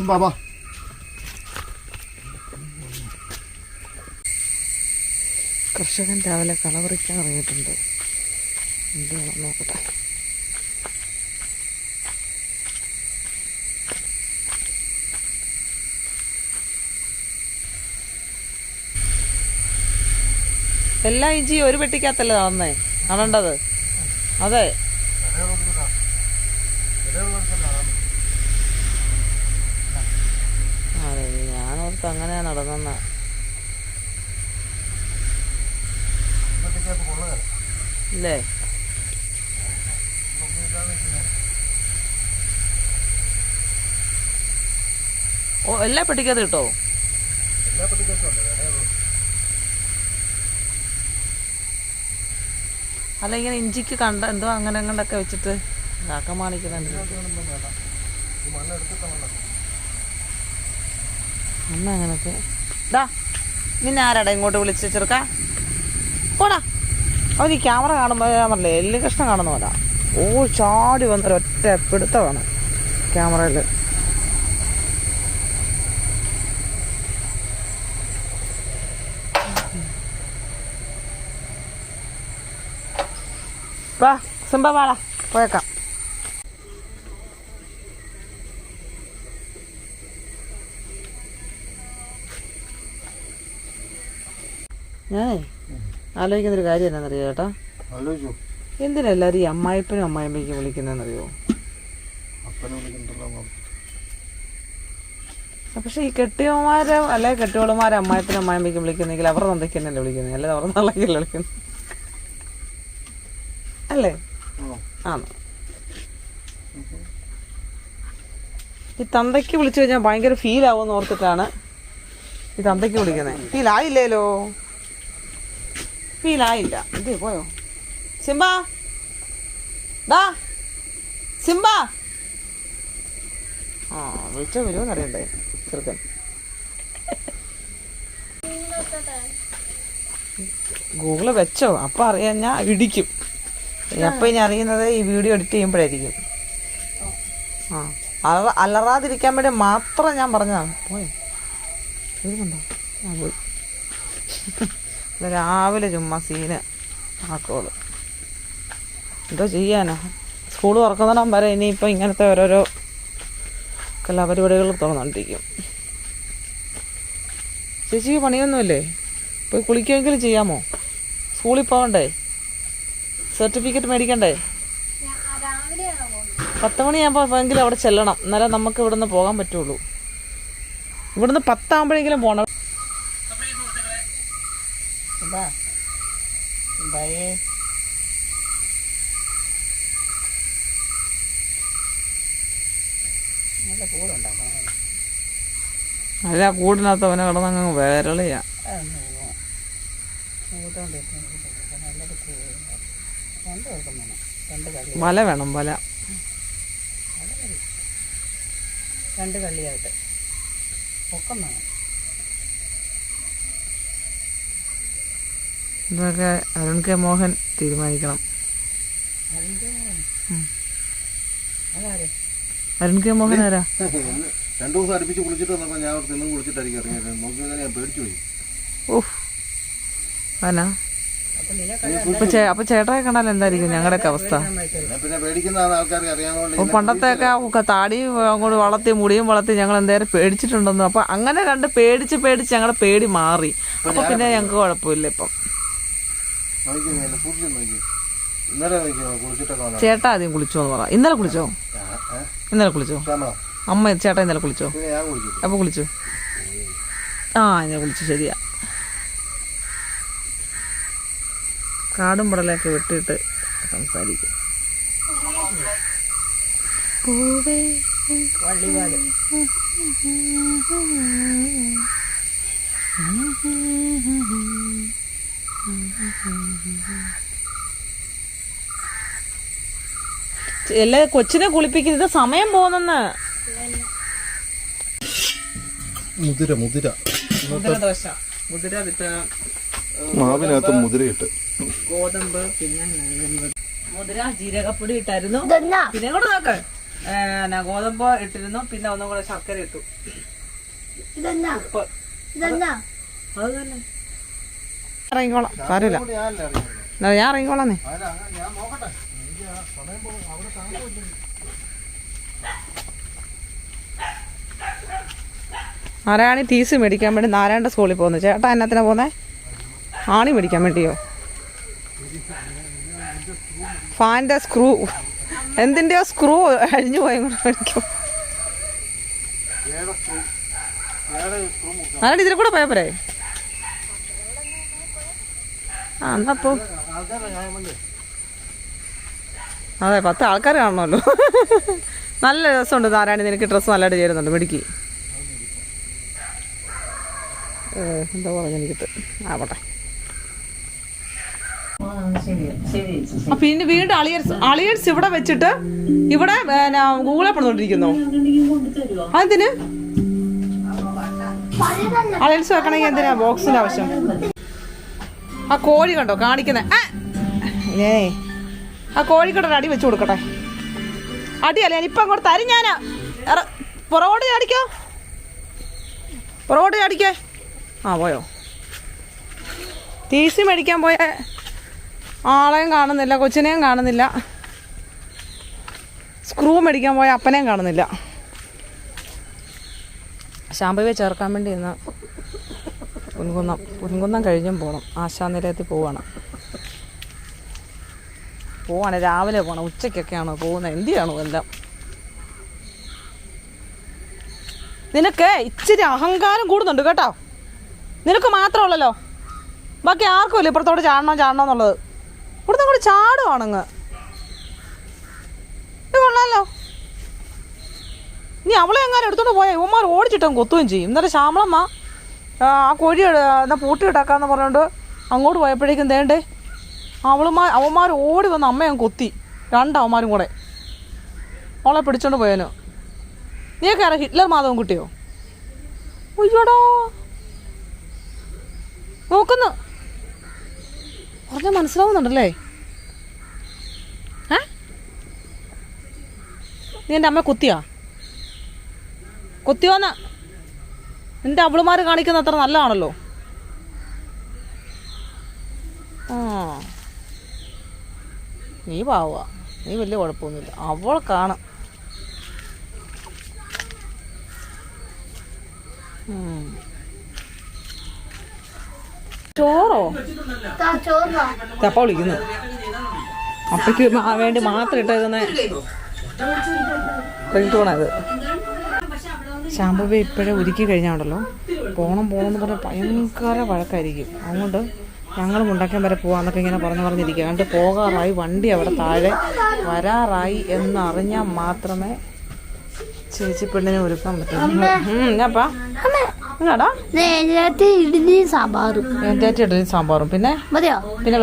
ബാബാ കർഷകൻ രാവിലെ കളപറിക്കാൻ ഇറങ്ങിയിട്ടുണ്ട്. എന്താണ് നോക്കട്ടെ. എല്ലാ ഇഞ്ചി ഒരു പെട്ടിക്കകത്തല്ലേ തന്നേ നടേണ്ടത്? അതെ, അതെ, ഞാനോർത്ത് അങ്ങനെയാ നടന്ന. ഇല്ലേ? ഓ, എല്ലാ പെട്ടിക്കകത്ത് കിട്ടോ? അല്ല, ഇങ്ങനെ ഇഞ്ചിക്ക് കണ്ട എന്തോ അങ്ങനെ അങ്ങണ്ടൊക്കെ വെച്ചിട്ട് കാക്ക മാണിക്കുന്നുണ്ട്. അമ്മ അങ്ങനൊക്കെ. ഇതാ, നിന്നെ ആരാടാ ഇങ്ങോട്ട് വിളിച്ച് ചെറുക്ക? പോടാ. അവൻ ഈ ക്യാമറ കാണുമ്പോൾ ഞാൻ പറഞ്ഞില്ലേ എല്ല് കഷ്ണം കാണുന്ന പോലെ. ഓ, ചാടി വന്നൊരൊറ്റ പിടുത്തമാണ് ക്യാമറയിൽ. വാ സിംബ, വാടാ, പോയേക്കാം. ഞാനേ ആലോചിക്കുന്നൊരു കാര്യം എന്നാന്നറിയോ ചേട്ടാ? എന്തിനാ എല്ലാവരും ഈ അമ്മായിപ്പനും അമ്മായിമ്മയ്ക്കും വിളിക്കുന്നതെന്നറിയോ? പക്ഷെ ഈ കെട്ടിയവന്മാരെ അല്ലെ കെട്ടിയോളമാരെ അമ്മായിപ്പനും അമ്മായിമ്മയ്ക്കും വിളിക്കുന്നെങ്കിൽ അവരുടെ തന്തയ്ക്ക് തന്നെയല്ലേ വിളിക്കുന്നത്, അല്ലെ അവരുടെ തള്ളക്കല്ലേ വിളിക്കുന്നത്? അല്ലേ? ആണോ? ഈ തന്തയ്ക്ക് വിളിച്ചു കഴിഞ്ഞാൽ ഭയങ്കര ഫീൽ ആവുമെന്ന് ഓർത്തിട്ടാണ് ഈ തന്തയ്ക്ക് വിളിക്കുന്നത്. ഫീൽ ആയില്ലേലോ? ഫീലായില്ല. ഇതേ പോയോ സിംബ? ഡാ സിംബ. ആ, വിളിച്ചോ വരുമോന്ന് അറിയണ്ടേ ചെറുക്കൻ? ഗൂഗിള് വെച്ചോ, അപ്പം അറിയാൻ ഞാൻ ഇടിക്കും. അപ്പം ഇനി അറിയുന്നത് ഈ വീഡിയോ എഡിറ്റ് ചെയ്യുമ്പോഴായിരിക്കും. ആ, അലറാതിരിക്കാൻ വേണ്ടി മാത്രം ഞാൻ പറഞ്ഞതാണ്. പോയോ? വരുന്നുണ്ടോ? ആ, പോയി. രാവിലെ ചുമ്മാ സീന് ആക്കോള്. എന്തോ ചെയ്യാനാ? സ്കൂൾ തുറക്കുന്നിടം വരെ ഇനിയിപ്പോൾ ഇങ്ങനത്തെ ഓരോരോ കലാപരിപാടികൾ തുറന്നുകൊണ്ടിരിക്കും. ചേച്ചിക്ക് പണിയൊന്നുമില്ലേ? പോയി കുളിക്കുമെങ്കിലും ചെയ്യാമോ? സ്കൂളിൽ പോകണ്ടേ? സർട്ടിഫിക്കറ്റ് മേടിക്കണ്ടേ? 10 മണിയാകുമ്പോൾ എങ്കിലും അവിടെ ചെല്ലണം, എന്നാലേ നമുക്ക് ഇവിടുന്ന് പോകാൻ പറ്റുള്ളൂ. ഇവിടുന്ന് 10 ആകുമ്പോഴെങ്കിലും പോകണം. അല്ല, കൂടിനകത്ത് അവനെ കിടന്നങ്ങ് വേരളിയാ. വല വേണം, വല. 2 കള്ളിയായിട്ട് പൊക്കം വേണം. ഇതൊക്കെ അരുൺ കെ മോഹൻ തീരുമാനിക്കണം. അരുൺ കെ മോഹൻ ആരാ? 2 ദിവസം അടുപ്പിച്ച് കുളിച്ചിട്ട് വന്നപ്പോൾ ഞാൻ തിന്നും കുളിച്ചിട്ടായിരിക്കും ഇറങ്ങിയത്. നോക്കിയാൽ ഞാൻ പേടിച്ചു പോയി. ഓഹ്, അനാ അപ്പൊ ചേട്ടായി കണ്ടാൽ എന്തായിരിക്കും ഞങ്ങളുടെയൊക്കെ അവസ്ഥ? പിന്നെ പേടിക്കുന്ന ആൾക്കാർക്ക് അറിയാവുന്നതുകൊണ്ട്. അപ്പൊ പണ്ടത്തെയൊക്കെ താടിയും അങ്ങോട്ട് വളർത്തി മുടിയും വളർത്തി ഞങ്ങൾ എന്തേരം പേടിച്ചിട്ടുണ്ടെന്നു. അപ്പൊ അങ്ങനെ കണ്ട് പേടിച്ച് ഞങ്ങളുടെ പേടി മാറി. അപ്പൊ പിന്നെ ഞങ്ങൾക്ക് കുഴപ്പമില്ല ഇപ്പം. ചേട്ടാ ആദ്യം കുളിച്ചോന്ന് പറ. ഇന്നലെ കുളിച്ചോ? അമ്മ ചേട്ടാ ഇന്നലെ കുളിച്ചോ? അപ്പൊ കുളിച്ചു. ആ, ഇന്നലെ കുളിച്ചു. ശരിയാ. കാടും പടലൊക്കെ വെട്ടിയിട്ട് സംസാരിക്കും. എല്ലാ കൊച്ചിനെ കുളിപ്പിക്കുന്നത് സമയം പോകുന്നെന്ന്. മുതിര മാവിനകത്ത് മുതിരയിട്ട് ഗോതമ്പ്, പിന്നെ മുതിര ജീരകപ്പൊടി ഇട്ടായിരുന്നു. പിന്നെ കൂടെ നോക്ക്, ഗോതമ്പ് ഇട്ടിരുന്നു, പിന്നെ ഒന്നും കൂടെ ശർക്കര ഇട്ടു. ഉപ്പ് അത് തന്നെ. ഇറങ്ങിക്കോളാം, സാരമില്ല. ഞാൻ ഇറങ്ങിക്കോളാന്നേ. നാരായണി ടീസ് മേടിക്കാൻ വേണ്ടി നാരായണ സ്കൂളിൽ പോകുന്നു. ചേട്ടാ എന്നത്തിനാ പോകുന്നേ? ആണി മേടിക്കാൻ വേണ്ടിയോ? ഫാൻ്റെ സ്ക്രൂ, എന്തിൻ്റെയോ സ്ക്രൂ അഴിഞ്ഞു പോയി മേടിക്കും. നാരായണ ഇതിൽ കൂടെ പോയാ പോരെ? ആ എന്നാ പോ. അതെ, 10 ആൾക്കാർ കാണണമല്ലോ. നല്ല രസമുണ്ട് നാരായണി, നിനക്ക് ഡ്രസ്സ് നല്ലതായിട്ട് ചേരുന്നുണ്ട്. മിടുക്കി. എന്താ പറഞ്ഞു എനിക്കിട്ട് ആവട്ടെ. പിന്നെ വീണ്ടും അളിയൻസ് ഇവിടെ വെച്ചിട്ട് ഇവിടെ ഗൂഗിളെ പണിതോണ്ടിരിക്കുന്നു. അതെന്തിന് അളിയൻസ് വെക്കണമെങ്കിൽ എന്തിനാ ബോക്സിന്റെ ആവശ്യം? ആ കോഴി കണ്ടോ കാണിക്കുന്നേ? ആ കോഴിക്കട അടി വെച്ച് കൊടുക്കട്ടെ. അടിയല്ലേ, ഞാനിപ്പം അങ്ങോട്ട് തരും. ഞാനാ പുറകോട്ട് ചാടിക്കോ, പുറകോട്ട് ചാടിക്കേ. ആ പോയോ? ടീസി മേടിക്കാൻ പോയ ആളെയും കാണുന്നില്ല, കൊച്ചിനെയും കാണുന്നില്ല. സ്ക്രൂ മേടിക്കാൻ പോയ അപ്പനെയും കാണുന്നില്ല. ശാമ്പുവെ ചേർക്കാൻ വേണ്ടി ഇന്ന് പൊൻകുന്നം കഴിഞ്ഞും പോകണം. ആശാനിലയത്തിൽ പോവാണ്. രാവിലെ പോകണം. ഉച്ചയ്ക്കൊക്കെയാണോ പോകുന്നത്? എന്തിയാണോ എല്ലാം? നിനക്ക് ഇച്ചിരി അഹങ്കാരം കൂടുന്നുണ്ട് കേട്ടോ. നിനക്ക് മാത്രമുള്ളല്ലോ, ബാക്കി ആർക്കും ഇല്ല ഇപ്പുറത്തോട് ചാടണോ എന്നുള്ളത്. ഇവിടുന്ന് കൂടി ചാടുവാണങ്ങ്. ഇത് കൊള്ളാമല്ലോ. നീ അവളെ എങ്ങാനും എടുത്തോണ്ട് പോയാൽ ഇവന്മാർ ഓടിച്ചിട്ടും കൊത്തുകയും ചെയ്യും. ഇന്നലെ ശ്യാമളമ്മ ആ കോഴി എന്നാൽ പൂട്ടി ഇട്ടാക്കാന്ന് പറഞ്ഞുകൊണ്ട് അങ്ങോട്ട് പോയപ്പോഴേക്കും തേണ്ടേ അവന്മാർ ഓടി വന്ന് അമ്മയും കൊത്തി. 2 അവന്മാരും കൂടെ അവളെ പിടിച്ചോണ്ട് പോയാനോ. നീയൊക്കെ ആരാ, ഹിറ്റ്ലർ മാധവൻ കുട്ടിയോ? ഉയ്യോടോ നോക്കുന്നു. പറഞ്ഞാൽ മനസ്സിലാവുന്നുണ്ടല്ലേ? നീ എൻ്റെ അമ്മ കൊത്തിയോന്ന്? നിന്റെ അവളുമാർ കാണിക്കുന്ന അത്ര നല്ലതാണല്ലോ. ആ നീ പാവുക, നീ വലിയ കുഴപ്പമൊന്നുമില്ല. അവൾക്കാണ് ചോറോ തപ്പ വിളിക്കുന്നു. അപ്പയ്ക്ക് വേണ്ടി മാത്രം ഇട്ടേക്കുന്ന റിങ്ടോണത്. ശാമ്പുവെ ഇപ്പോഴേ ഒരുക്കി കഴിഞ്ഞാണ്ടല്ലോ പോണമെന്ന് പറഞ്ഞാൽ ഭയങ്കര വഴക്കായിരിക്കും. അതുകൊണ്ട് ഞങ്ങളും ഉണ്ടാക്കാൻ വരെ പോകാമെന്നൊക്കെ ഇങ്ങനെ പറഞ്ഞിരിക്കുക. കണ്ട് പോകാറായി, വണ്ടി അവിടെ താഴെ വരാറായി എന്നറിഞ്ഞാൽ മാത്രമേ ചേച്ചി പെണ്ണിനെ ഒരുക്കാൻ പറ്റും. ഞാപ്പാ എന്നാടാ ഇഡ്ഡലിയും സാമ്പാറും പിന്നെ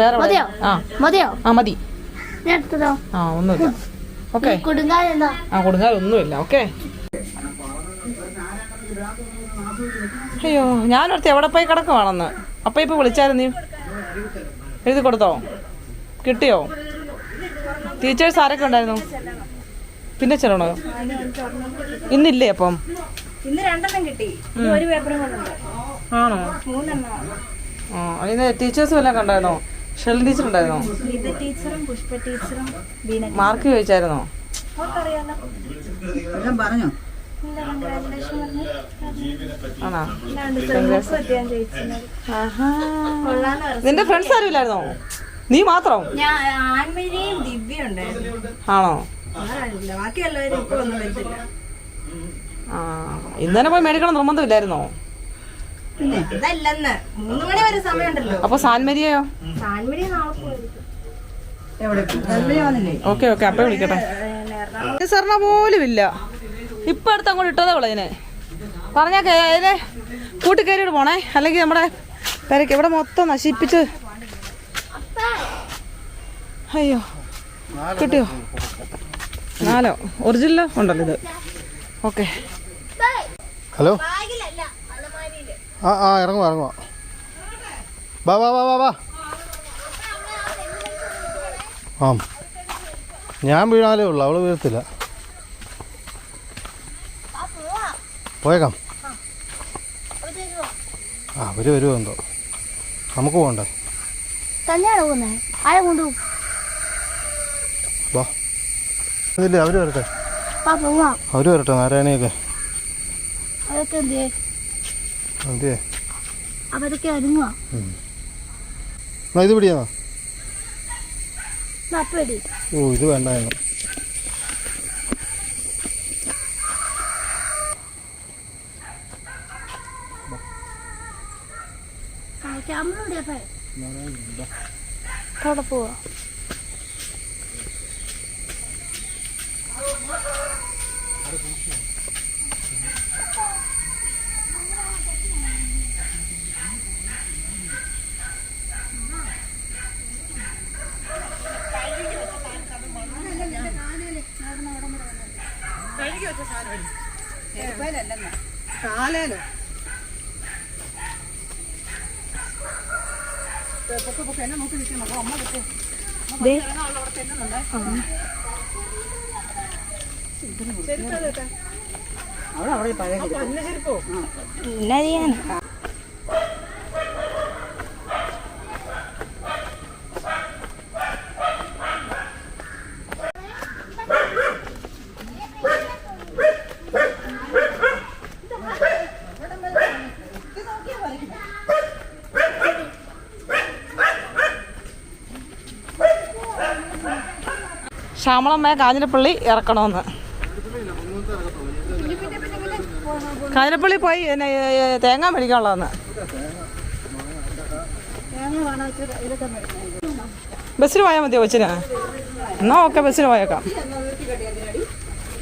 വേറെ മതി. ഒന്നുമില്ല. ഓക്കെ, കൊടുങ്ങാലൊന്നുമില്ല. ഓക്കെ. അയ്യോ, ഞാനോർത്ത് എവിടെ പോയി കിടക്കുവാണെന്ന്. അപ്പം ഇപ്പം വിളിച്ചായിരുന്നു. നീ എഴുതി കൊടുത്തോ? കിട്ടിയോ? ടീച്ചേഴ്സ് ആരൊക്കെ ഉണ്ടായിരുന്നു? പിന്നെ ചെല്ലണോ? ഇന്നില്ലേ? അപ്പം ഇന്ന് 2 കിട്ടി. ഒരു പേപ്പറും ആണോ? 3 അതിന് ടീച്ചേഴ്സ് വല്ലതും കണ്ടായിരുന്നോ? ഷെൽ ടീച്ചർ ഉണ്ടായിരുന്നോ? ടീച്ചറും പുഷ്പ ടീച്ചറും മാർക്ക് ചോദിച്ചായിരുന്നോ? പറഞ്ഞോ? ആണോ? നിന്റെ ഫ്രണ്ട്സ് ആരും ഇല്ലായിരുന്നോ? നീ മാത്രം? ആണോ? ഇന്നലെ പോയി മേടിക്കണം നിർബന്ധമില്ലായിരുന്നോ? അപ്പൊ സാൻമരിയോ? ഓക്കെ അപ്പൊ വിളിക്കട്ടെ. സാറിന പോലും ഇല്ല. ഇപ്പൊ അടുത്ത് അങ്ങോട്ട് ഇട്ടതേ ഉള്ളു. ഇതിനെ പറഞ്ഞാ അതിനെ കൂട്ടിക്കയറിയിട്ട് പോണേ, അല്ലെങ്കിൽ നമ്മുടെ പെരക്ക് ഇവിടെ മൊത്തം നശിപ്പിച്ച്. അയ്യോ, കിട്ടിയോ? 4 ഒറിജിനൽ ഉണ്ടല്ലോ ഇത്. ഓക്കെ. ഹലോ. ഇറങ്ങുവാ. വാ. ഞാൻ വീഴാലേ ഉള്ളു, അവള് വീഴത്തില്ല. പോയേക്കാം. ആ അവര് വരുമോ എന്തോ. നമുക്ക് പോകണ്ടേ? തന്നെയാണ് പോകുന്നത്. ആരെ കൊണ്ടുപോകും? വാ ഇതില്ലേ, അവര് വരട്ടെ. പോവാം. അവര് വരട്ടെ, നാരായണിയൊക്കെ. അതൊക്കെ എന്തേ? അതെ, അവരൊക്കെ ഒരുങ്ങുക. ഇത് പിടിയാ. അപ്പടി ഓ ഇത് വേണ്ടായിരുന്നു. അവിടെ പോവാ. എന്നാ ചെയ്യാൻ? ശ്യാമളമ്മയെ കാഞ്ഞിരപ്പള്ളി ഇറക്കണമെന്ന്. കാഞ്ഞിരപ്പള്ളി പോയി തേങ്ങ മേടിക്കാനുള്ളതെന്ന്. ബസ്സിന് പോയാൽ മതിയോ കൊച്ചിന്? എന്നാ ഓക്കെ, ബസ്സിന് പോയേക്കാം.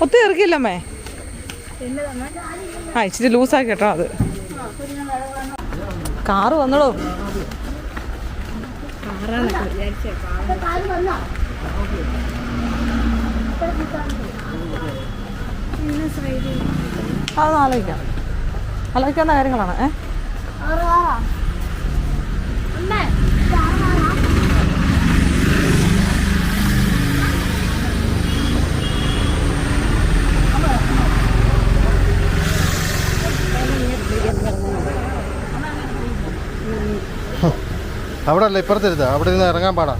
ഒത്തിരി ഇറക്കില്ലമ്മേ. ആ ഇച്ചിരി ലൂസാക്കി കേട്ടോ. അത് കാറ് വന്നോളൂ. അതൊന്ന് ആലോചിക്കാം. ആലോചിക്കാവുന്ന കാര്യങ്ങളാണ്. അവിടെ അല്ല, ഇപ്പുറത്തെടുത്ത. അവിടെ നിന്ന് ഇറങ്ങാൻ പാടാ.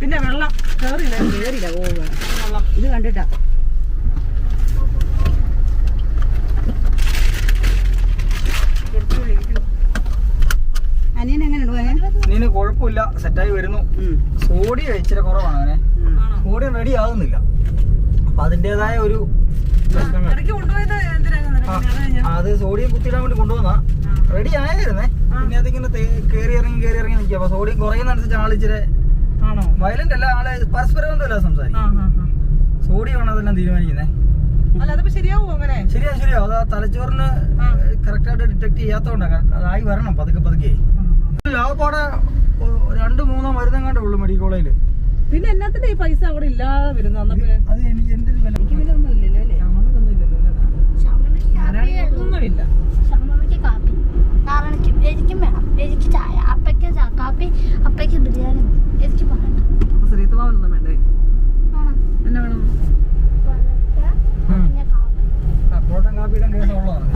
പിന്നെ വെള്ളം കേറില്ല. ഇത് കണ്ടിട്ടാ നീന് കുഴപ്പമില്ല, സെറ്റായി വരുന്നു. സോഡിയം ഇച്ചിരി കുറവാണ്. അങ്ങനെ സോഡിയം റെഡി ആകുന്നില്ല. അപ്പൊ അതിൻ്റെതായ ഒരു അത് സോഡിയം കുത്തിയിടാൻ വേണ്ടി കൊണ്ടുവന്നാ റെഡി ആയിരുന്നേ. പിന്നെ അതിങ്ങനെ കയറി ഇറങ്ങി നിൽക്കുക. അപ്പൊ സോഡിയം കുറയുന്നതനുസരിച്ച് ആളിച്ചിരി വയലന്റ് അല്ല, ആളെ പരസ്പരം ഒന്നുമല്ല സംസാരിക്കും. സോഡിയം ആണ് അതെല്ലാം തീരുമാനിക്കുന്നേ. ശരിയാവും. അത് ആ തലച്ചോറിന് കറക്റ്റായിട്ട് ഡിറ്റക്ട് ചെയ്യാത്തോണ്ടാണ്. അതായി വരണം പതുക്കെ. ലാഭപ്പാടെ 2-3 മരുന്നെങ്ങാണ്ടേ ഉള്ളു മെഡിക്കൽ കോളേജില്. പിന്നെ എന്നാത്തിന്റെ ഈ പൈസ അവിടെ ഇല്ലാതെ വരുന്നു? അത് എനിക്ക് എന്റെ ഒരു വില ശ്യാമമ്മയ്ക്ക് കാപ്പി, നാരായണയ്ക്കും എനിക്കും വേണം. എനിക്ക് ചായ, അപ്പയ്ക്ക് കാപ്പി, അപ്പയ്ക്ക് ബിരിയാണി. എനിക്ക് പറയണ്ട. ശ്രീത്തുമാവനൊന്നും വേണ്ടേ? എന്നാ വേണം? പൊറോട്ട കാപ്പിയുടെ കേസ് ഉള്ളതാണ്.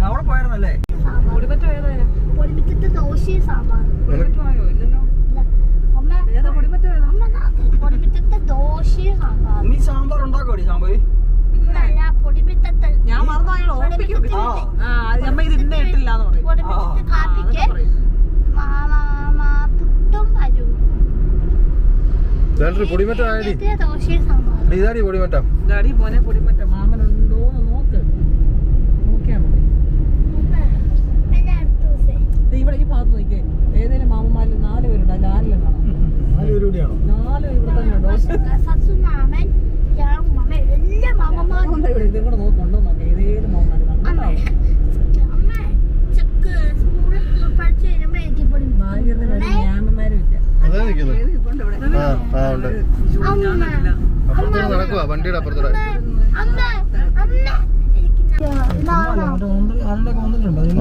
അവിടെ പോയിരുന്നല്ലേ? പൊടിമിറ്റത്തെ ദോശയും സാമ്പാറും. പൊടിമിറ്റത്തെ ദോശയും സാമ്പാറും. നീ സാമ്പാർ ഉണ്ടാക്കോടി? സാമ്പാർ ഞാൻ മറന്നു. അമ്മ ഇത് ഇന്ന ഇട്ടില്ലാന്ന് പറയും. കാപ്പിക്ക് പുട്ടും പൊടിമറ്റം ആയടി. ദോശയും സാമ്പാറും. ഇതാടി പൊടിമറ്റം. ഡാഡി മോനെ പൊടിമറ്റ മാമനുണ്ടോന്ന് നോക്ക്. നോക്കിയാ മതി. ഇവിടെ ഈ ഭാഗത്ത് നോക്കിയേ. ഏതെങ്കിലും മാമന്മാരിൽ 4 പേരുണ്ട്. അതിൽ ആരെങ്കിലും കാണാം. 4 പേര് കൂടിയാണോ? 4 ഇവിടെ തന്നെ ഉണ്ടോ? മാമൻ, എല്ലാ മാമന്മാരും ഇവിടെ ഇതും കൂടെ നോക്കുന്നുണ്ടോ നോക്കാം. ഏതെങ്കിലും മാമന്മാർ കാണാം. സ്കൂളിൽ പഠിച്ചു കഴിയുമ്പോ എനിക്ക് ഭാഗ്യത്തിന് മാമന്മാരും ഇല്ല. അതാ നിൽക്കുന്നത്. ഇതുകൊണ്ട് ഇവിടെ ഉണ്ട്. അപ്പുറത്തൂടെ നടക്കുവാ, വണ്ടിയുടെ അപ്പുറത്തൂടെ.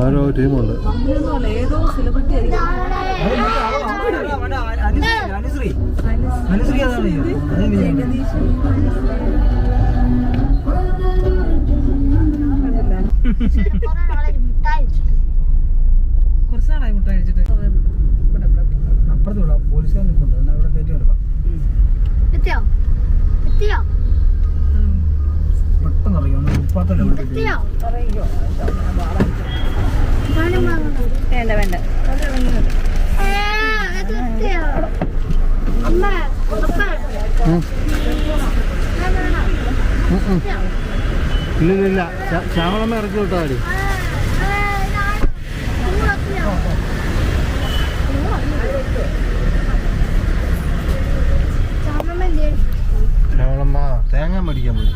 ആരോ ടീമുണ്ട്. അനുശ്രീ അതാണ് കുറച്ച് നാളായി മുട്ട കഴിച്ചിട്ട്. അപ്പുറത്തൂടെ പോലീസുകാർ നിൽപ്പുണ്ട്, എന്നാൽ ഇവിടെ കയറ്റി വരക്കാം. പെട്ടെന്ന് അറിയാം, ഉപ്പാത്തല്ലേ വേണ്ട വേണ്ട. ഇല്ലില്ല, ശ്യാമളമ്മ ഇറക്കി വിട്ടാ മതി. ശ്യാമളമ്മ തേങ്ങ മേടിക്കാൻ പോയി.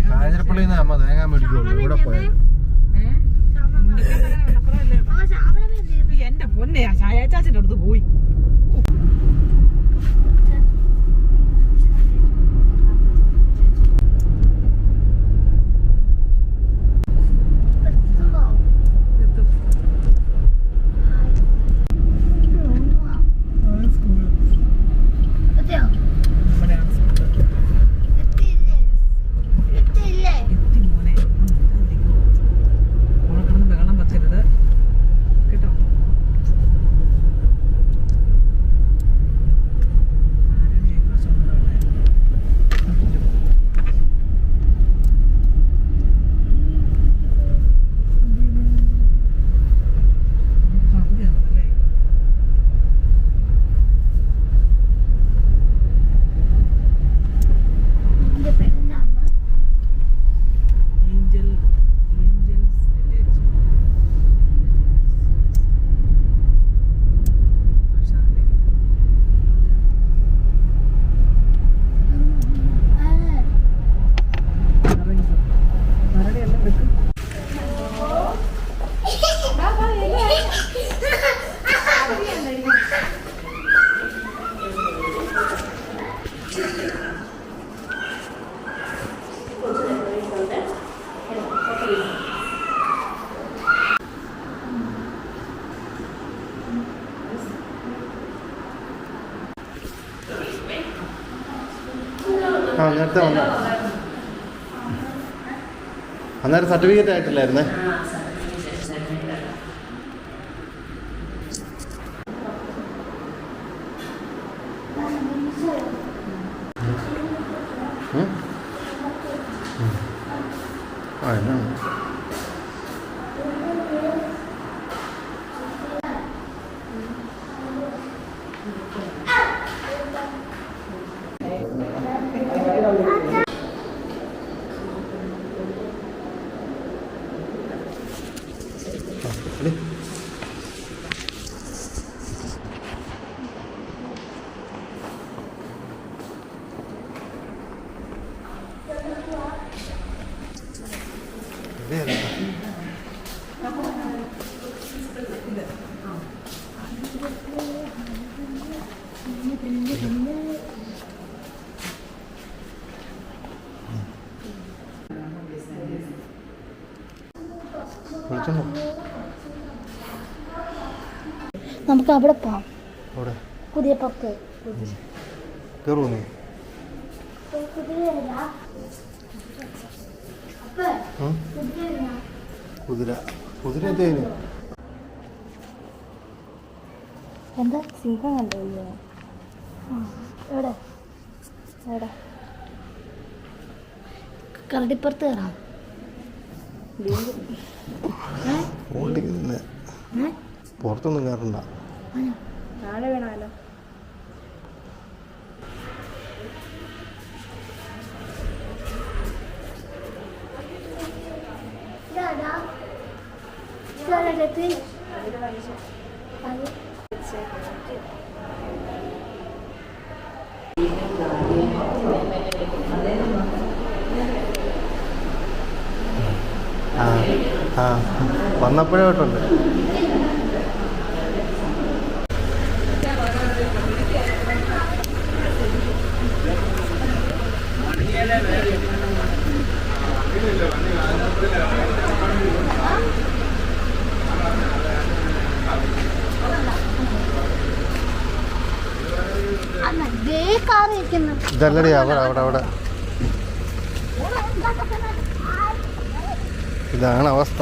കാഞ്ഞിരപ്പള്ളിയിൽ നിന്ന് അമ്മ തേങ്ങ മേടിക്കുള്ളൂ. ഇവിടെ പോയത് എന്റെ പൊന്നെ, ചായച്ചാച്ചിന്റെ അടുത്ത് പോയി. നേരത്തെ വന്ന അന്നേരം സർട്ടിഫിക്കറ്റ് ആയിട്ടില്ലായിരുന്നേ. നമുക്ക് അവിടെ പോവാം. പുതിയ പക്ക് കുതിര കുതിര എന്താ സിംഹം കണ്ടോ? എവിടെ എവിടെ കരടിപ്പുറത്ത് കയറാം. പുറത്തൊന്നും കയറണ്ട. നാളെ വേണമല്ലോ. വന്നപ്പോഴേ തൊട്ടുണ്ട്. ഇതല്ലടി അവിടെ അവിടെ അവിടെ ഇതാണ് അവസ്ഥ.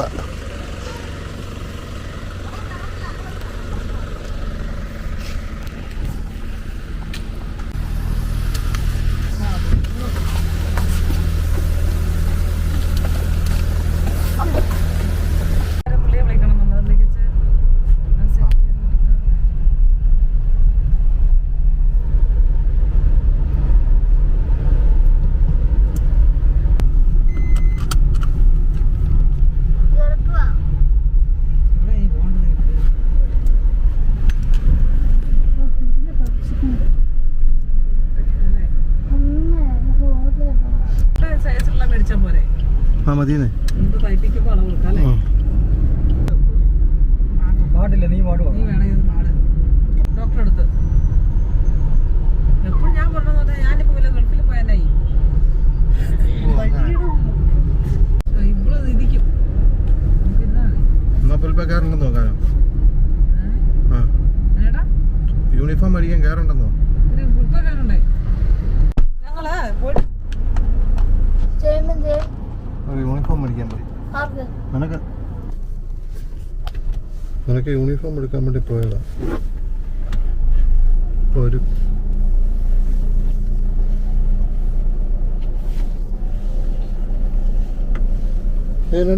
ആ മതിയെന്നേ പാടില്ല, നീ പാടുവാ. ഡോക്ടറെ അടുത്ത് എപ്പോഴും ഞാൻ പറഞ്ഞത് ഞാനിപ്പോ വല്ല ഗൾഫിൽ പോയാനായി ഇവിടെ ഇരിക്കും. എന്നാ പുൽപ്പ കയറുണ്ടെന്ന് നോക്കാനോ? യൂണിഫോം മേടിക്കാൻ കയറുണ്ടെന്നോ? പുൽപ്പക്കാരുണ്ടേ ഞങ്ങള് പോയിട്ട് യൂണിഫോം മേടിക്കാൻ പോയി. നിനക്ക് യൂണിഫോം എടുക്കാൻ വേണ്ടി പോയതാ. ഒരു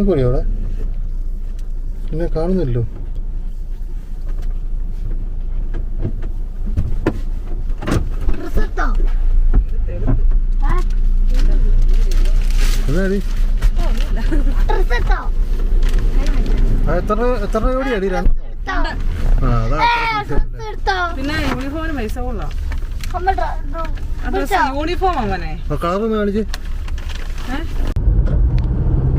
പോയി അവിടെ എന്നെ കാണുന്നില്ലോ. അതാടി എത്ര രൂപടി രണ്ട്? പിന്നെ യൂണിഫോമിന് പൈസ കൊള്ളാം. യൂണിഫോം അവനെ കളറൊന്ന് കാണിച്ച്.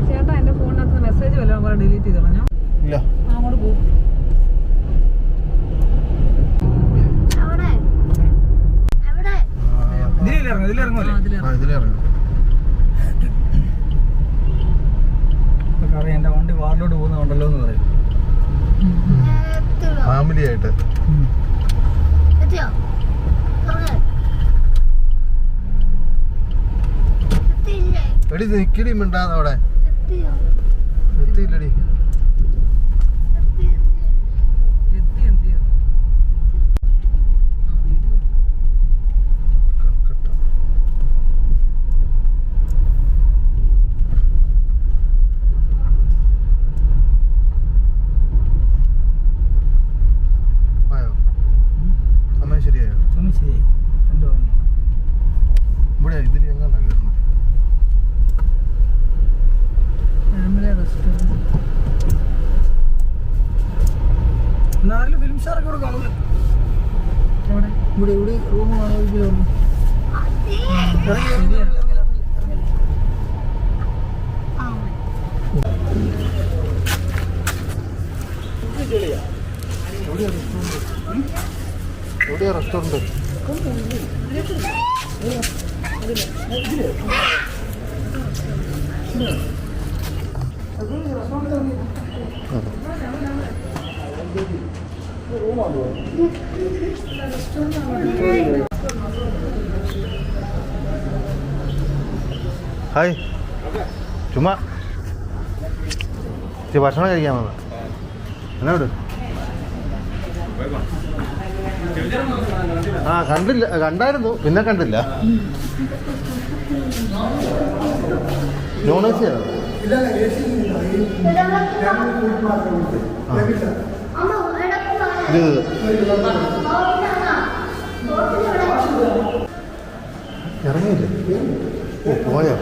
ചേട്ടാ എന്റെ ഫോണിനകത്ത് മെസ്സേജ് വല്ലതും കുറെ ഡിലീറ്റ് ചെയ്ത് കളഞ്ഞോ? ഇല്ല, അങ്ങോട്ട് പോകും. ഇതിലിറങ്ങൂലേ? ഇതിലിറങ്ങും. അറിയാം, എന്റെ വണ്ടി വാറിലോട്ട് പോകുന്നുണ്ടല്ലോ എന്ന് പറയും. ഫാമിലി ആയിട്ട് എടി നിക്കടി മിണ്ടാന്ന് അവിടെ എത്തിയില്ലടി. എത്തി എന്ത് ചെയ്തു? ആയോ? സമയം ശരിയായോ? ശരി, ഇവിടെ ഇതിൽ എങ്ങാണ്ടാ കയറുന്നത്? Family restaurant. എന്നാലും ഫിലിം സ്റ്റാറൊക്കെ ഇവിടെ കാണൂല. എവിടെ? ഇവിടെ ഇവിടെ റൂം കാണും. എവിടെയാ റെസ്റ്റോറന്റ്? ഹായ്, ചുമ്മാ ഭക്ഷണം കഴിക്കാൻ വന്ന എന്നോട്. ആ കണ്ടില്ല, കണ്ടായിരുന്നു പിന്നെ കണ്ടില്ല. നോൺ എ സി ആണ്. ഇറങ്ങിയില്ലേ? ഓ പോയോ?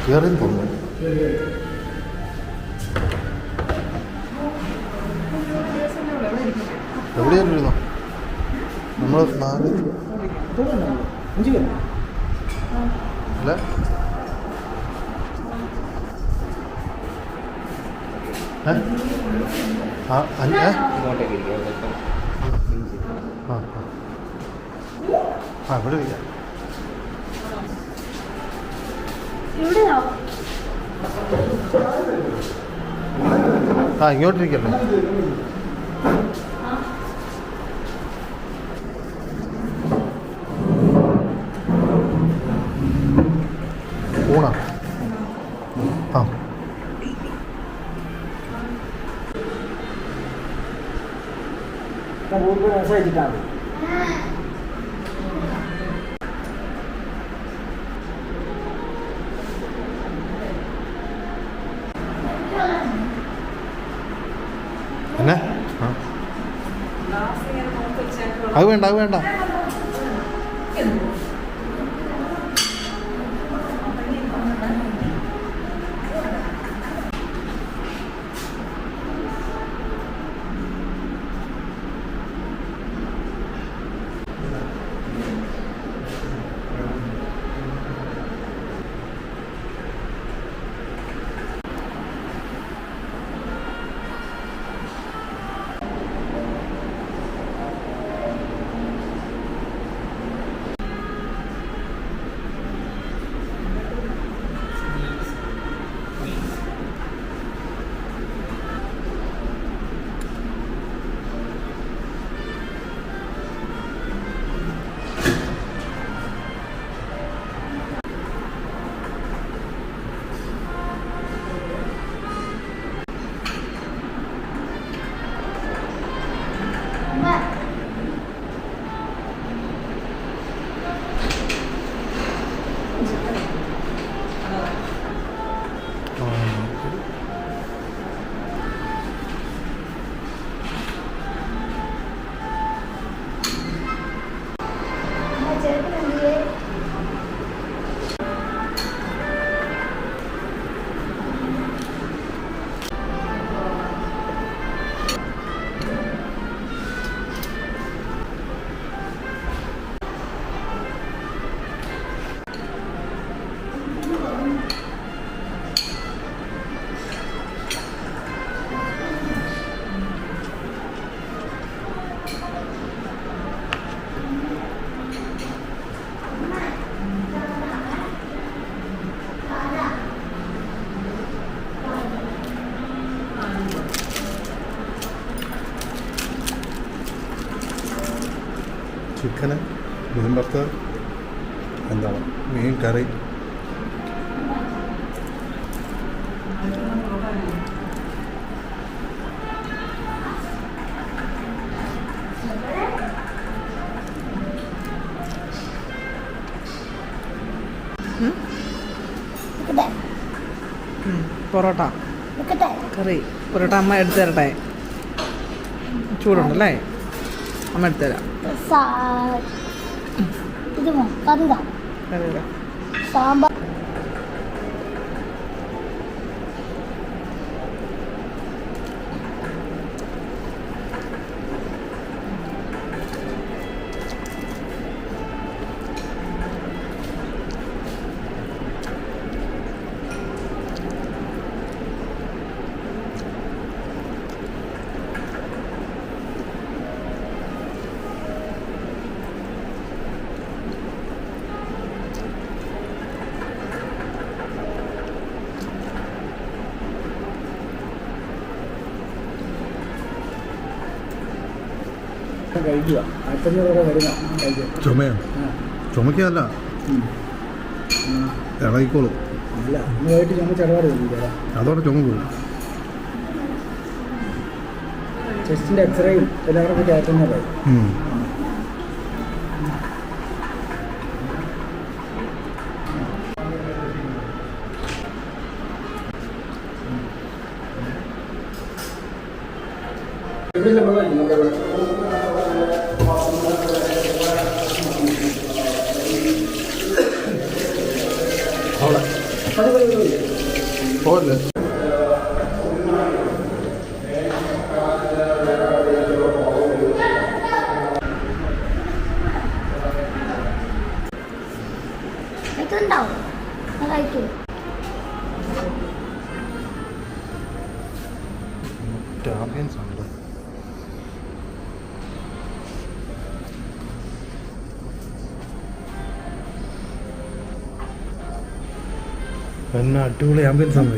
കയറി പോകുന്നു. എവിടെയായിരുന്നു നമ്മൾ? 4 അല്ല ഇവിടെ ഇരിക്കാം. ഇങ്ങോട്ടിരിക്കല്ലേ? ഗ്രൂപ്പ് മെസ്സേജ് അയച്ചിട്ടാണ് എന്നാ അത് വേണ്ട അത് വേണ്ട. ചിക്കന്, മീൻ വറുത്തത്, എന്താണ് മീൻ കറി, പൊറോട്ട കറി. പൊറോട്ട അമ്മ എടുത്തു തരട്ടെ? ചൂടുണ്ടല്ലേ, അമ്മ എടുത്തു തരാം. കറി സാമ്പാർ കഴിക്കുക. 1500 രൂപ വരുന്ന കഴിക്കുക. ചുമയോ? ചുമക്കല്ല, ഇളകിക്കോളും. അല്ല, ഇന്നുമായിട്ട് ചുമ ചെറുപാട് തോന്നില്ല. അതോടെ ചുമ പോകും. ചെസ്റ്റിൻ്റെ എക്സ്റേയും എല്ലാവർക്കും കയറ്റുന്നതായി. പോകല്ലേ? ഇതുണ്ടാവും, കഴിക്കും. ആംബിയൻസ് ഉണ്ട്. പിന്നെ അടിപൊളി ആംബിയൻസ് ആണ്.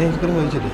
ഐസ്ക്രീം കഴിച്ചില്ലേ?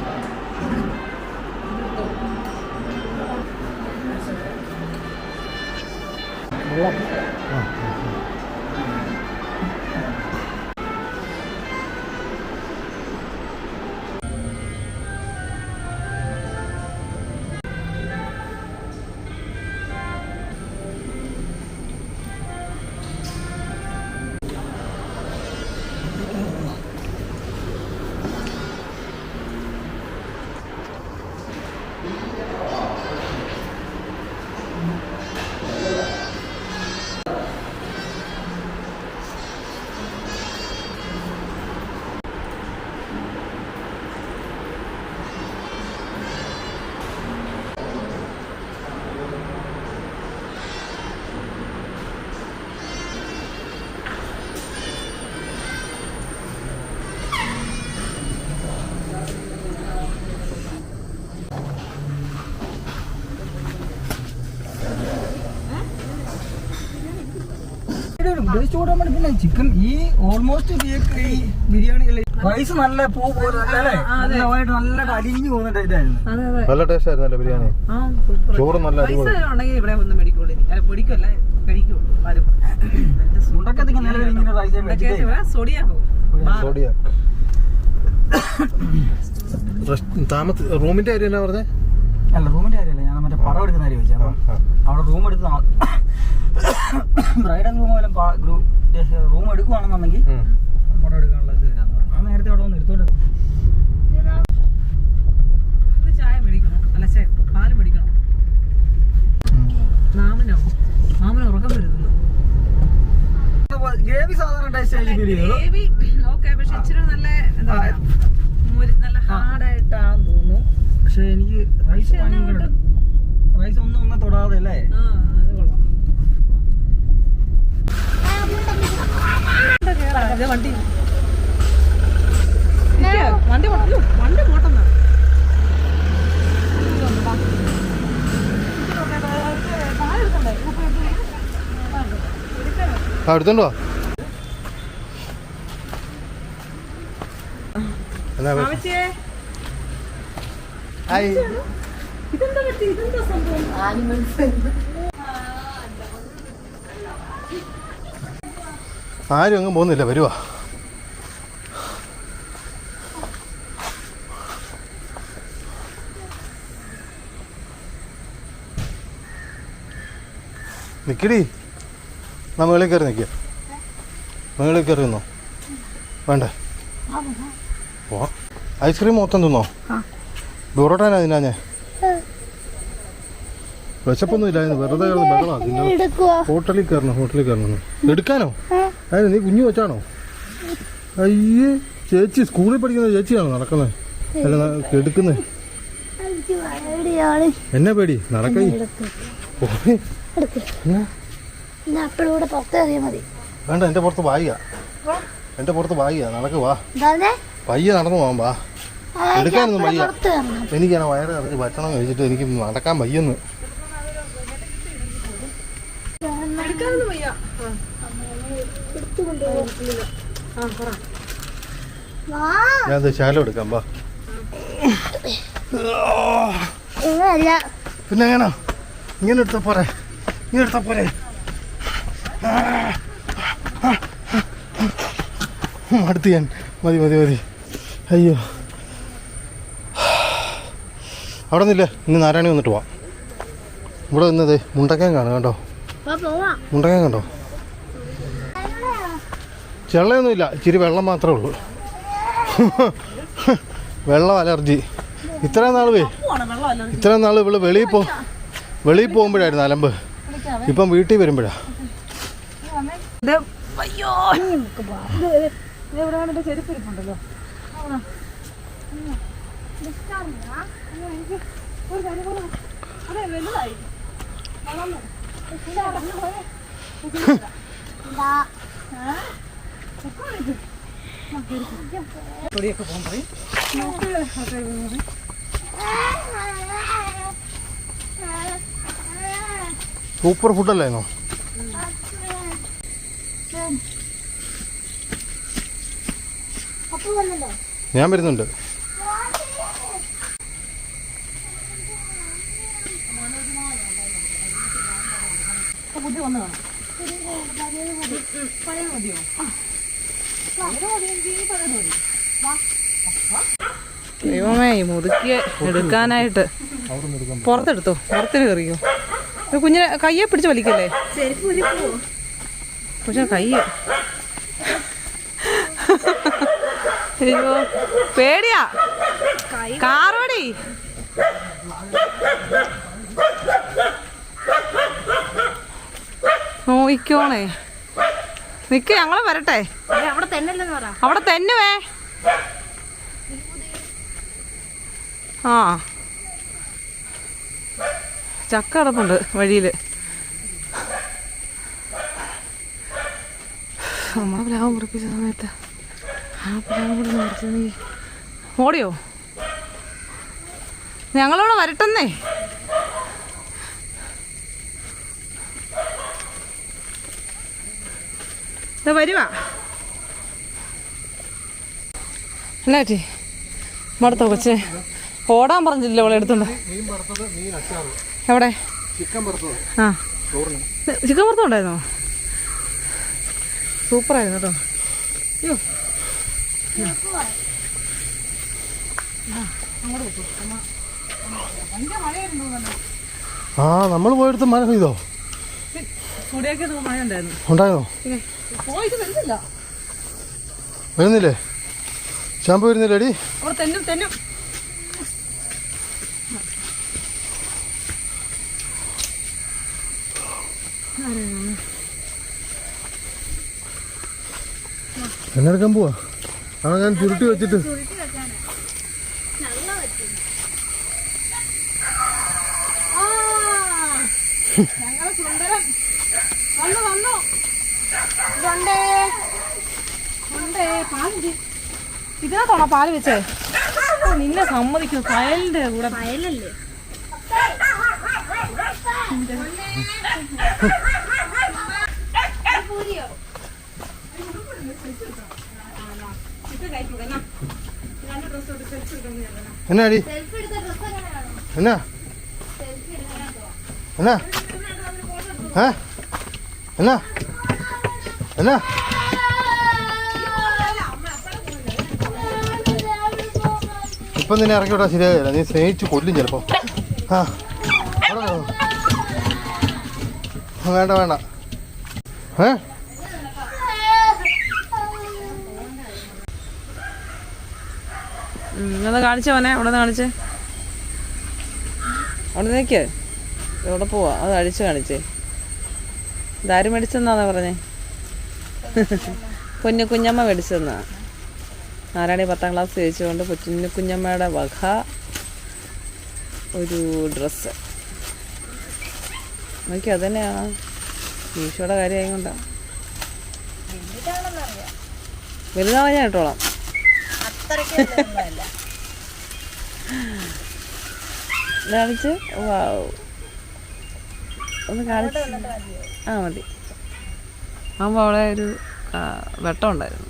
പിന്നെ ചിക്കൻ ഈ ഓൾമോസ്റ്റ് ഈ ബിരിയാണി റൈസ് നല്ല പൂ പോലെ നല്ലതായിട്ട് നല്ല അലിഞ്ഞു പോകുന്ന ടൈറ്റായിരുന്നു. നല്ല ടേസ്റ്റ് ആയിരുന്നല്ലേ ബിരിയാണി? ചോറ് നല്ല അടിപൊളി. റൂമിന്റെ കാര്യം എന്നാ പറഞ്ഞേ? അല്ല റൂമിന്റെ കാര്യമല്ല, ഞാൻ മറ്റേ പടം എടുക്കുന്ന കാര്യം ചോദിച്ചാൽ അവിടെ റൂം എടുത്ത് ബ്രൈഡൽ റൂം പോലെ റൂം എടുക്കുവാണെന്നുണ്ടെങ്കിൽ പടം എടുക്കാനുള്ള ഇത് തരാന്ന് പറഞ്ഞു. ആ നേരത്തെ അവിടെ വന്ന് എടുത്തോണ്ട് ചായ മേടിക്കണം, അല്ല പാല് മേടിക്കണം. മാമനോ ഉറക്കം വരുന്നു. ഗ്രേവി സാധാരണ ടേസ്റ്റ് ഓക്കെ, പക്ഷെ ഇച്ചിരി നല്ല എന്താ പറയാ നല്ല ഹാർഡായിട്ടാന്ന് തോന്നുന്നു. പക്ഷെ എനിക്ക് റൈസ് ഒന്നും തൊടാതെ അല്ലേ? അത് കൊള്ളാം. വണ്ടി വണ്ടി പോട്ടെന്നാ. എടുത്തോണ്ടോ? ആരും അങ്ങ് പോകുന്നില്ല, വരുവാ. നിക്കടി, എന്നാ മേളിൽ കയറി നിൽക്കുക. മേളിൽ കയറി നിന്നോ? വേണ്ടേ? ഓ ഐസ്ക്രീം മൊത്തം തിന്നോ? ബൊറോട്ടാനാ തിന്നാ ഞാൻ. വിശപ്പൊന്നും ഇല്ലായിരുന്നു, വെറുതെ ബഹളാ. ഹോട്ടലിൽ കയറണം. എടുക്കാനോ? അതെ, നീ കുഞ്ഞു വെച്ചാണോ? അയ്യേ, ചേച്ചി സ്കൂളിൽ പഠിക്കുന്ന ചേച്ചിയാണോ നടക്കുന്നത്? അല്ല എടുക്കുന്നത്? എന്നെ പേടി? നടക്കൈ വേണ്ട, എന്റെ പുറത്ത് വായിക നടക്ക്. വാ, പയ്യെ നടന്നു പോവാൻ. വാ, എടുക്കാനൊന്നും വയ്യ. എനിക്കാണ് വയറ് നിറച്ച് ഭക്ഷണം കഴിച്ചിട്ട് എനിക്ക് നടക്കാൻ വയ്യെന്ന്. ഞാൻ ശാലം എടുക്കാം. വാ. പിന്നെ എങ്ങനാ? ഇങ്ങനെ എടുത്താ പോരെ? അടുത്ത് ഞാൻ മതി. അയ്യോ, അവിടെ നിന്നില്ലേ? ഇന്ന് നാരായണി വന്നിട്ട് പോവാം. ഇവിടെ നിന്നത് മുണ്ടക്കയം കാണും കേട്ടോ. മുണ്ടക്കയം കണ്ടോ? ചെള്ളയൊന്നുമില്ല, ഇച്ചിരി വെള്ളം മാത്രമേ ഉള്ളൂ. വെള്ളം അലർജി. ഇത്രയും നാൾ ഇവള് വെളിയിൽ പോകുമ്പോഴായിരുന്നു അലമ്പ്. ഇപ്പം വീട്ടിൽ വരുമ്പോഴാ. ചെരുപ്പിരിപ്പുണ്ടല്ലോ. പൊടിയൊക്കെ പോകുമ്പോൾ സൂപ്പർ ഫുഡല്ലായിരുന്നോ? ഞാൻ വരുന്നുണ്ട്. ബുദ്ധി വന്നതാണ്. ദൈവമേ മുറുക്കി എടുക്കാനായിട്ട് പുറത്തെടുത്തോ, പുറത്തിന് കയറിയോ? കുഞ്ഞിനെ കയ്യെ പിടിച്ച് വലിക്കല്ലേ? പക്ഷെ കയ്യ് അയ്യോ പേടിയാ. കാറോടി നോയിക്കോണേ. നിക്ക്, ഞങ്ങള് വരട്ടെ. അവിടെ തന്നെ പറ. അവിടെ തെന്നുവേ. ആ ചക്ക കിടപ്പുണ്ട് വഴിയില്. നമ്മളെ പ്ലാവ് മുറിപ്പിച്ച സമയത്ത് ആ പ്ലാവ് കൂടെ മുറിച്ചു. നീ ഓടിയോ? ഞങ്ങളിവിടെ വരട്ടെന്നേ. ഇത് വരുവാ. എന്നാ പറ്റി മടുത്തോ കൊച്ചേ? ഓടാൻ പറഞ്ഞില്ല അവളെ എടുത്തോണ്ട്. എവിടെ? ആ ചിക്കൻ വറുത്തുണ്ടായിരുന്നോ? സൂപ്പറായിരുന്നു കേട്ടോ. അയ്യോ ആ നമ്മൾ പോയെടുത്ത് മഴ പെയ്തോ? കൂടിയൊക്കെ മഴ ഉണ്ടായിരുന്നു. ഉണ്ടായിരുന്നോ? പോയിട്ട് വരുന്നില്ല. വരുന്നില്ലേ? ശാമ്പു വരുന്നില്ലേ അടി? അവിടെ തെന്നും തെന്നും. എന്നെടുക്കാൻ പോവാ? ആ ഞാൻ ചുരുട്ടി വെച്ചിട്ട്. ഇതിനകത്താണോ പാല് വെച്ചേ? നിന്നെ സമ്മതിക്കും. ഫയലിന്റെ കൂടെ വയലല്ലേ? എന്നാ അടി? എന്നാ എന്നാ എന്നാ എന്നാ ഇപ്പം നിന്നെ ഇറക്കി വിട്ടാൽ ശരിയാകില്ല. നീ സ്നേഹിച്ച് കൊല്ലും ചിലപ്പോൾ. ആ വേണ്ട വേണ്ട. ഒന്ന് കാണിച്ചേ മോനെ. അവിടെ നിന്ന് കാണിച്ചേ. അവിടെ നിൽക്ക്. എവിടെ പോവാ? അത് അഴിച്ച് കാണിച്ചേ. ഇതാര് മേടിച്ചെന്നാ പറഞ്ഞേ? കുഞ്ഞമ്മ മേടിച്ചെന്നാ. നാരായണി 10ാം ക്ലാസ് ജയിച്ചുകൊണ്ട് കുഞ്ഞമ്മയുടെ വക ഒരു ഡ്രസ്സ് നോക്കി. അത് തന്നെയാണ് ഈശോയുടെ കാര്യമായി കൊണ്ടാണ്. വലുതാവാൻ ഞാൻ ഇട്ടോളാം. കാണിച്ച് ഒന്ന് കാണിച്ച്. ആ മതി. ആകുമ്പോൾ അവിടെ ഒരു വെട്ടം ഉണ്ടായിരുന്നു.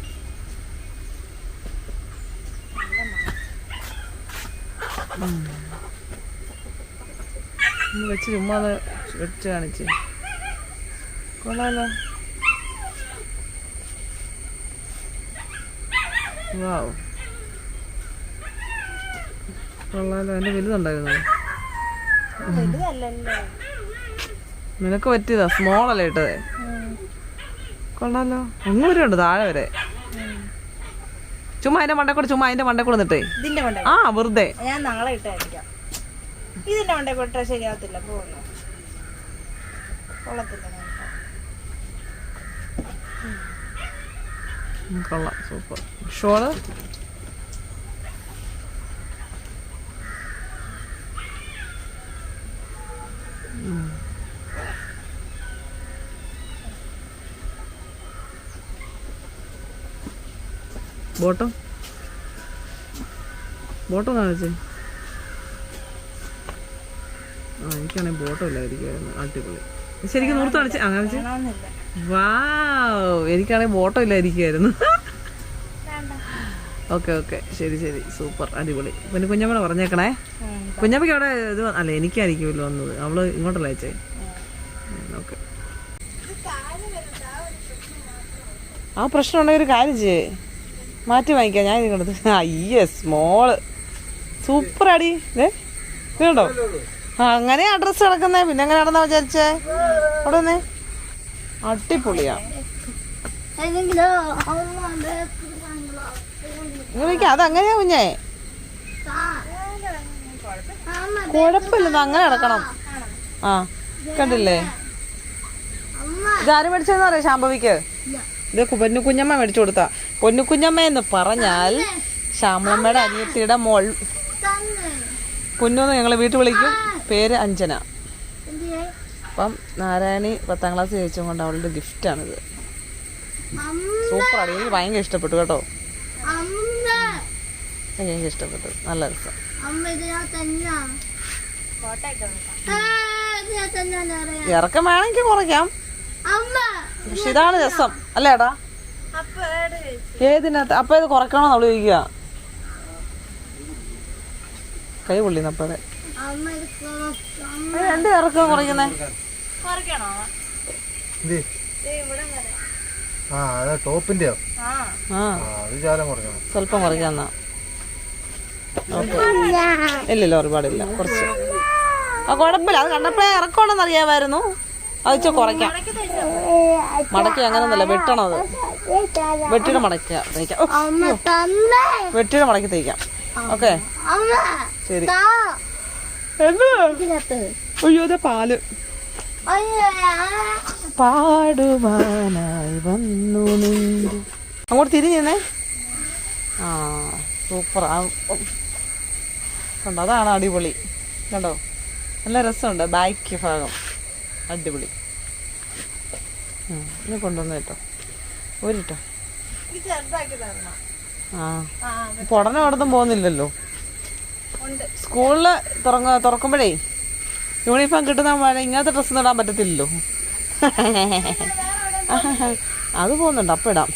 വെച്ച് ചുമ്മാ അത് വെച്ച് കാണിച്ച്. കൊള്ളാലോ. വാവ് കൊള്ളാലോ. എൻ്റെ വലുതുണ്ടായിരുന്നു. നിനക്ക് പറ്റിയതാ. സ്മോളല്ലേ ഇട്ടത്? കൊള്ളാലോ. അങ്ങ് വരെ ഉണ്ട്, താഴെ വരെ. ചുമ്മാ അതിന്റെ മണ്ടക്കൂടെ നിട്ടേ. ആ വെറുതെ. ഞാൻ നാളെ ഇട്ടായിരിക്കാം. ഇതിന്റെ മണ്ടേ കൊട്ടാ ശരിയാവത്തില്ല. പോകുന്നു കൊള്ളത്തില്ല. കൊള്ളാം. സൂപ്പർ. ഷോള് ബോട്ടം കാണിച്ചേ. ആ എനിക്കാണെങ്കിൽ ബോട്ടം ഇല്ലായിരിക്കുമായിരുന്നു. അടിപൊളി. ശരിക്കും നൂർത്ത് കാണിച്ചേ. ആ കാണിച്ചേ. വാവ്, എനിക്കാണെങ്കിൽ ബോട്ടം ഇല്ലായിരിക്കുമായിരുന്നു. ഓക്കെ ഓക്കെ, ശരി ശരി, സൂപ്പർ, അടിപൊളി. പിന്നെ കുഞ്ഞമ്മ പറഞ്ഞേക്കണേ. കുഞ്ഞമ്മയ്ക്ക് അവിടെ ഇത് അല്ല, എനിക്കായിരിക്കുമല്ലോ വന്നത്. അവള് ഇങ്ങോട്ടല്ല അയച്ചേ. ഓക്കെ, ആ പ്രശ്നം ഉണ്ടെങ്കിൽ ഒരു കാര്യം ചെയ്യേ, മാറ്റി വാങ്ങിക്കാം. ഞാൻ ഇങ്ങോട്ട് യെസ് മോള് സൂപ്പർ അടി. കേട്ടോ, അങ്ങനെ അഡ്രസ്സ് കിടക്കുന്നേ. പിന്നെ എങ്ങനെ നടന്നാ വിചാരിച്ചേ? അവിടെ വന്നേ, അടിപൊളിയാ. ഇങ്ങനെ അതങ്ങനെയാ കുഞ്ഞേ, കുഴപ്പമില്ലെന്ന് അങ്ങനെ കിടക്കണം. ആ കണ്ടില്ലേ, ഇതാരും മേടിച്ചെന്ന് പറയാം ശാംഭവിക്ക്. ഇത് പൊന്നുകുഞ്ഞമ്മ മേടിച്ചു കൊടുത്താ. പൊന്നുകുഞ്ഞമ്മ എന്ന് പറഞ്ഞാൽ ശ്യാമളമ്മയുടെ അനിയത്തിയുടെ മോൾ. പൊന്നൂന്ന് ഞങ്ങൾ വീട്ടിൽ വിളിക്കും. പേര് അഞ്ജന. അപ്പം നാരായണി 10ാം ക്ലാസ് ജയിച്ചും കൊണ്ട് അവളുടെ ഗിഫ്റ്റാണിത്. സൂപ്പറാണ്, എനിക്ക് ഭയങ്കര ഇഷ്ടപ്പെട്ടു കേട്ടോ. എനിക്ക് ഇഷ്ടപ്പെട്ടു, നല്ല രസം. ഇറക്കം വേണമെങ്കിൽ കുറയ്ക്കാം, പക്ഷെ ഇതാണ് രസം അല്ലേടാ. ഏതിനകത്ത് അപ്പൊ ഇത് കുറയ്ക്കണോ നമ്മള് ചോദിക്കുക. കൈ പൊള്ളിന്നപ്പടെ എന്ത് ഇറക്കം കുറയ്ക്കുന്നേ? ടോപ്പിന്റെയോ? സ്വല്പം കുറയ്ക്കാന്നാ. ഇല്ലല്ലോ, ഒരുപാടില്ല, കുറച്ച്. ആ കുഴപ്പമില്ല, അത് കണ്ടപ്പോഴേ ഇറക്കണമെന്ന് അറിയാമായിരുന്നു. അത് വെച്ചാൽ കുറയ്ക്കാം. മടക്കി അങ്ങനൊന്നല്ല, വെട്ടണത്. വെട്ടിയുടെ മടക്കുക തയ്ക്കാം. വെട്ടിയുടെ മടക്കി തയ്ക്കാം. ഓക്കെ ശരി. അയ്യോ അതെ പാല് പാടുവാനായി വന്നു നിന്നു. അങ്ങോട്ട് തിരിഞ്ഞേ. ആ സൂപ്പർ. കണ്ടോ, അതാണ് അടിപൊളി. കണ്ടോ, നല്ല രസമുണ്ട്. ബാക്ക് ഭാഗം അടിപൊളി. ഇനി കൊണ്ടുവന്നു കേട്ടോ, ഒരിട്ടോ. ആ ഇപ്പൊ ഉടനെ അവിടത്തും പോകുന്നില്ലല്ലോ. സ്കൂളില് തുറക്കുമ്പോഴേ യൂണിഫോം കിട്ടുന്ന ഇങ്ങനത്തെ ഡ്രസ്സ് ഇടാൻ പറ്റത്തില്ലല്ലോ. അത് പോകുന്നുണ്ട്, അപ്പം ഇടാം.